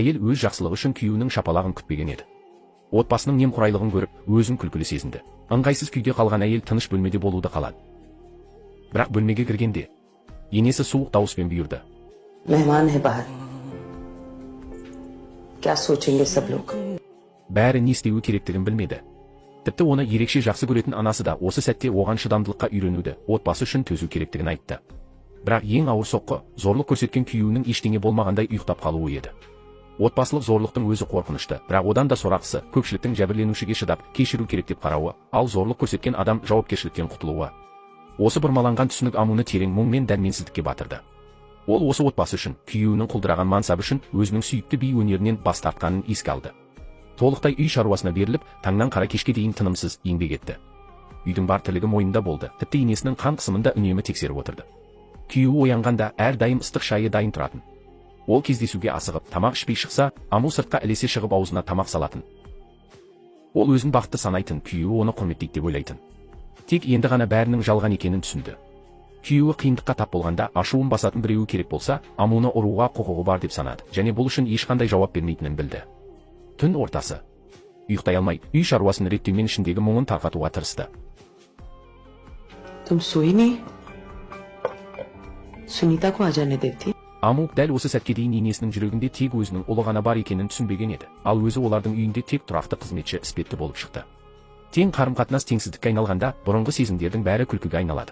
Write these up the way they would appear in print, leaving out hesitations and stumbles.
Әйел өз жақсылығы үшін күйеуінің шапалағын күтпеген еді. Отбасының немқұрайлығын көріп, өзін күлкілі сезінді. Ыңғайсыз күйде қалған әйел тыныш бөлмеде болуды қалады. Бірақ бөлмеге кіргенде, енесі суық дауыспен бұйырды. Мehman है बाहर. क्या सोचेंगे सब लोग? Бәрі не істеуі керектігін білмеді. Тіпті оны ерекше жақсы көретін анасы да осы сәтте оған шыдамдылыққа үйренуді, отбасы үшін төзу керектігін айтты. Бірақ ең ауыр соққы, зорлық көрсеткен күйеуінің ештеңе болмағандай ұйықтап қалуы еді. Отбасылық зорлықтың өзі қорқынышты, бірақ одан да сорақысы, көпшіліктің жәбірленушіге шыдап, кешіру керек деп қарауы, ал зорлық көрсеткен адам жауапкершіліктен құтылуы. Осы бұрмаланған түсінік Амуны терең мұң мен дәрменсіздікке батырды. Ол осы отбасы үшін, күйеуінің құлдыраған мансабы үшін өзінің сүйікті би өнерінен бас тартқанын еске алды. Толықтай үй шаруасына беріліп, таңнан қара кешке дейін тынымсыз еңбек етті. Үйдің бар тірлігі мойнында болды, тіпті енесінің қан қысымын да үнемі тексеріп отырды. Күйеуі оянғанда әрдайым ыстық шайы дайын тұратын. Ол кездесуге асығып, тамақ ішпей шықса, Аму сыртқа ілесе шығып аузына тамақ салатын. Ол өзін бақытты санайтын, күйеуі оны құрметтейді деп ойлайтын. Тек енді ғана бәрінің жалған екенін түсінді. Күйеуі қиындыққа тап болғанда ашуын басатын біреуі керек болса, Амуны ұруға құқығы бар деп санады, және бұл үшін ешқандай жауап бермейтінін білді. Түн ортасы. Ұйықтай алмай, үй шаруасын реттеумен ішіндегі мұңын тарқатуға тырысты. तुम सोई नहीं? सुनीता को आ जाने देती? Аму дәл осы сәтке дейін енесінің жүрегінде тек өзінің ұлы ғана бар екенін түсінбеген еді, ал өзі олардың үйінде тек тұрақты қызметші іспетті болып шықты. Тең қарым-қатынас теңсіздікке айналғанда, бұрынғы сезімдердің бәрі күлкіге айналады.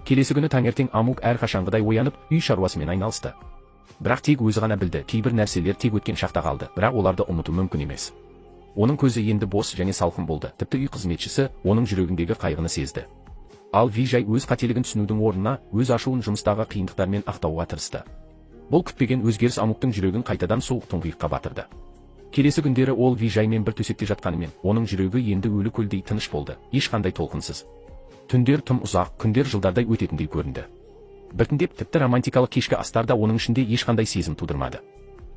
Келесі күні таңертең Амук әрқашанғыдай оянып, үй шаруасымен айналысты. Бірақ тек өзі ғана білді, кейбір нәрселер тек өткен шақта қалды, бірақ оларды ұмыту мүмкін емес. Оның көзі енді бос және салқын болды, тіпті үй қызметшісі оның жүрегіндегі қайғыны сезді. Ал Вижай өз қателігін түсінудің орнына, өз ашуын жұмыстағы қиындықтармен ақтауға тырысты. Бұл күтпеген өзгеріс Амуктың жүрегін қайтадан суық тұңғиыққа батырды. Келесі күндері ол Вижаймен бір төсекте жатқанымен, оның жүрегі енді өлі көлдей тыныш болды, ешқандай толқынсыз. Түндер тым ұзақ, күндер жылдардай өтетіндей көрінді. Біртіндеп тіпті романтикалық кешкі астарда оның ішінде ешқандай сезім тудырмады.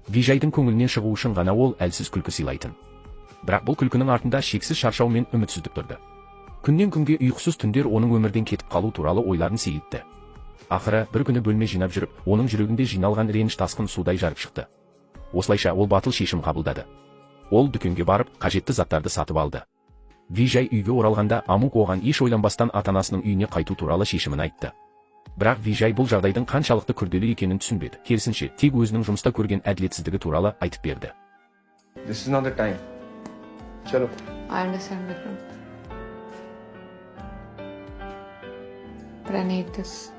Вижайдың көңілінен шығу үшін ғана ол әлсіз күлкі сыйлайтын. Бірақ бұл күлкінің артында шексіз шаршау мен үмітсіздік тұрды. Күннен күнге ұйқысыз түндер оның өмірден кетіп қалу туралы ойларын сейілтті. Ақыры бір күні бөлме жинап жүріп, оның жүрегінде жиналған реніш тасқын судай жарып шықты. Осылайша ол батыл шешім қабылдады. Ол дүкенге барып, қажетті заттарды сатып алды. Вижай үйге оралғанда, Амук оған еш ойланбастан ата-анасының үйіне қайту туралы шешімін айтты. Бірақ Вижай бұл жағдайдың қаншалықты күрделі екенін түсінбеді. Керісінше, тек өзінің жұмыста көрген әділетсіздігі туралы айтып берді. This is not the time. Chalo. I understand, Vikram. But I need this.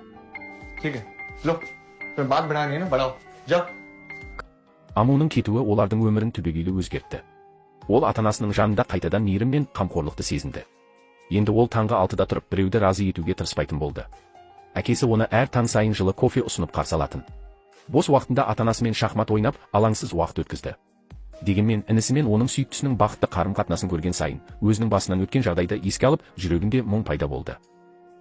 ठीक है. लो. तुम्हें बात बढ़ानी है ना, बढ़ाओ. जाओ. Амуның кетуі олардың өмірін түбегейлі өзгертті. Ол ата-анасының жанында қайтадан мейірім мен қамқорлықты сезінді. Енді ол таңғы 6-да тұрып, біреуді разы етуге тырыспайтын болды. Әкесі оны әр таң сайын жылы кофе ұсынып қарсы алатын. Бос уақытында ата-анасымен шахмат ойнап, алаңсыз уақыт өткізді. Дегенмен інісімен оның сүйіктісінің бақытты қарым-қатынасын көрген сайын, өзінің басынан өткен жағдайды еске алып, жүрегінде мұң пайда болды.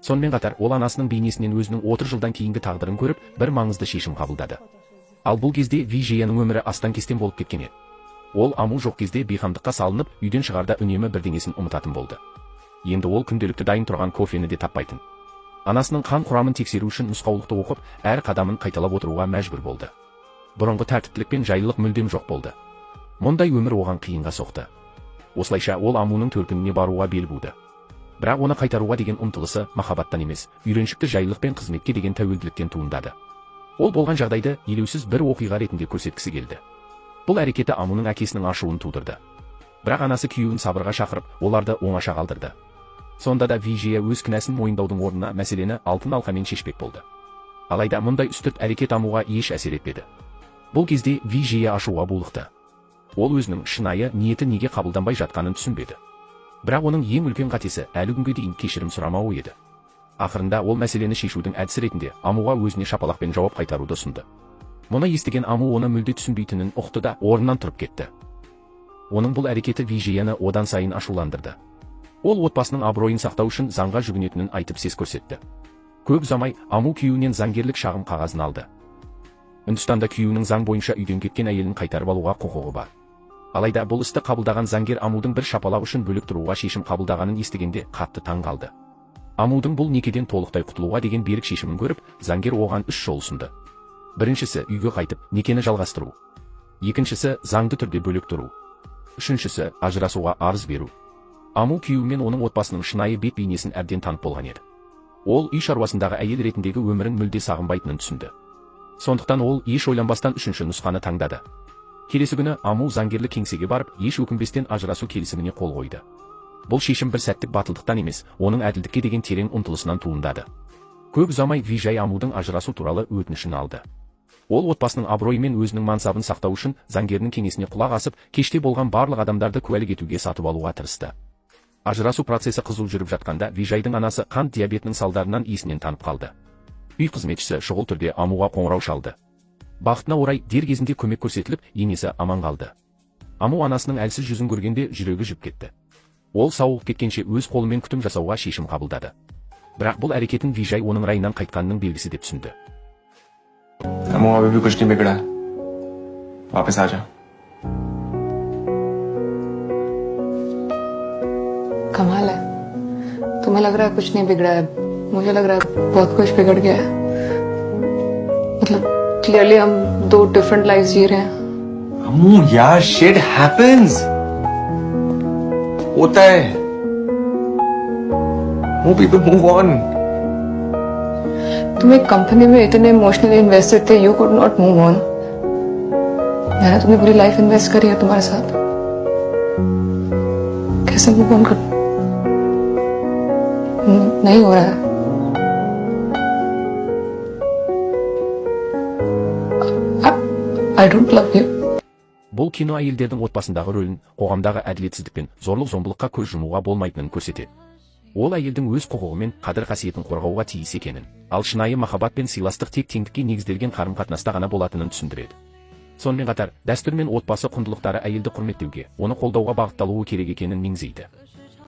Сонымен қатар, ол анасының бейнесінен өзінің 30 жылдан кейінгі тағдырын көріп, бір маңызды шешім қабылдады. Ал бұл кезде Вижаяның өмірі астан-кестен болып кеткен еді. Ол Аму жоқ кезде бейқамдыққа салынып, үйден шығарда үнемі бірдеңесін ұмытатын болды. Енді ол күнделікті дайын тұрған кофені де таппайтын. Анасының қан құрамын тексеру үшін нұсқаулықты оқып, әр қадамын қайталап отыруға мәжбүр болды. Бұрынғы тәртіптілік пен жайлылық мүлдем жоқ болды. Мұндай өмір оған қиынға соқты. Осылайша ол Амуның төркініне баруға бел буды. Бірақ оны қайтаруға деген ұмтылысы махаббаттан емес, үйреншікті жайлылық пен қызметке деген тәуелділіктен туындады. Ол болған жағдайды елеусіз бір оқиға ретінде көрсеткісі келді. Бұл әрекеті Амуның әкесінің ашуын тудырды. Бірақ анасы күйеуін сабырға шақырып, оларды оңаша қалдырды. Сонда да Вижия өз кінәсін мойындаудың орнына мәселені алтын алқамен шешпек болды. Алайда мұндай үстірт әрекет Амуға еш әсер етпеді. Бұл кезде Вижия ашуға булықты. Ол өзінің шынайы ниеті неге қабылданбай жатқанын түсінбеді. Бірақ оның ең үлкен қатесі әлі күнге дейін кешірім сұрамауы еді. Ақырында ол мәселені шешудің әдісі ретінде Амуға өзіне шапалақпен жауап қайтаруды ұсынды. Мұны естіген Аму оны мүлде түсінбейтінін ұқты да орнынан тұрып кетті. Оның бұл әрекеті Вижияны одан сайын ашуландырды. Ол отбасының абыройын сақтау үшін заңға жүгінетінін айтып сес көрсетті. Көп ұзамай Аму күйеуінен заңгерлік шағым қағазын алды. Үндістанда күйеуінің заң бойынша үйден кеткен әйелін қайтарып алуға құқығы бар. Алайда бұл істі қабылдаған заңгер Амудың бір шапалақ үшін бөлек тұруға шешім қабылдағанын естігенде қатты таң қалды. Амудың бұл некеден толықтай құтылуға деген берік шешімін көріп, заңгер оған 3 жол ұсынды. Біріншісі, үйге қайтып, некені жалғастыру. Екіншісі заңды түрде бөлек тұру. Үшіншісі ажырасуға арыз беру. Аму күйеуі мен оның отбасының шынайы бет бейнесін әбден танып болған еді. Ол үй шаруасындағы әйел ретіндегі өмірін мүлде сағынбайтынын түсінді. Сондықтан ол еш ойланбастан үшінші нұсқаны таңдады. Келесі күні Аму заңгерлік кеңсеге барып, еш өкінбестен ажырасу келісіміне қол қойды. Бұл шешім бір сәттік батылдықтан емес, оның әділдікке деген терең ұмтылысынан туындады. Көп ұзамай Вижай Амудың ажырасу туралы өтінішін алды. Ол отбасының абыройы мен өзінің мансабын сақтау үшін заңгердің кеңесіне құлақ асып, кеште болған барлық адамдарды куәлік етуге сатып алуға тырысты. Ажырасу процесі қызу жүріп жатқанда Вижайдың анасы қант диабетінің салдарынан есінен танып қалды. Үй қызметшісі шұғыл түрде Амуға қоңырау шалды. Бақытына орай дер кезінде көмек көрсетіліп, енесі аман қалды. Аму анасының әлсіз жүзін көргенде жүрегі жүріп кетті. Ол сауығып кеткенше өз қолымен күтім жасауға шешім қабылдады. Бірақ бұл әрекетін Вижай оның райынан қайтқанның белгісі деп түсінді. अमू अभी भी कुछ नहीं बिगड़ा है, वापस आ जा। कमाल है, तुम्हें लग रहा है कुछ नहीं बिगड़ा है, मुझे लग रहा है बहुत कुछ बिगड़ गया है। मतलब क्लियरली हम दो डिफरेंट लाइफ जी रहे हैं। अमू यार, shit happens, होता है। More people move on. तुम एक कंपनी में इतने इमोशनली इन्वेस्टेड थे, you could not move on. मैंने तुम्हें पूरी लाइफ इन्वेस्ट करी है तुम्हारे साथ, कैसे मूव ऑन कर? नहीं हो रहा है। I don't love you. Бұл кино әйелдердің отбасындағы рөлін, қоғамдағы әділетсіздік пен зорлық-зомбылыққа көз жұмуға болмайтынын көрсетеді. Ол әйелдің өз құқығы мен қадір-қасиетін қорғауға тиіс екенін, ал шынайы махаббат пен сыйластық тек теңдікке негізделген қарым-қатынаста ғана болатынын түсіндіреді. Сонымен қатар, дәстүр мен отбасы құндылықтары әйелді құрметтеуге, оны қолдауға бағытталуы керек екенін меңзейді.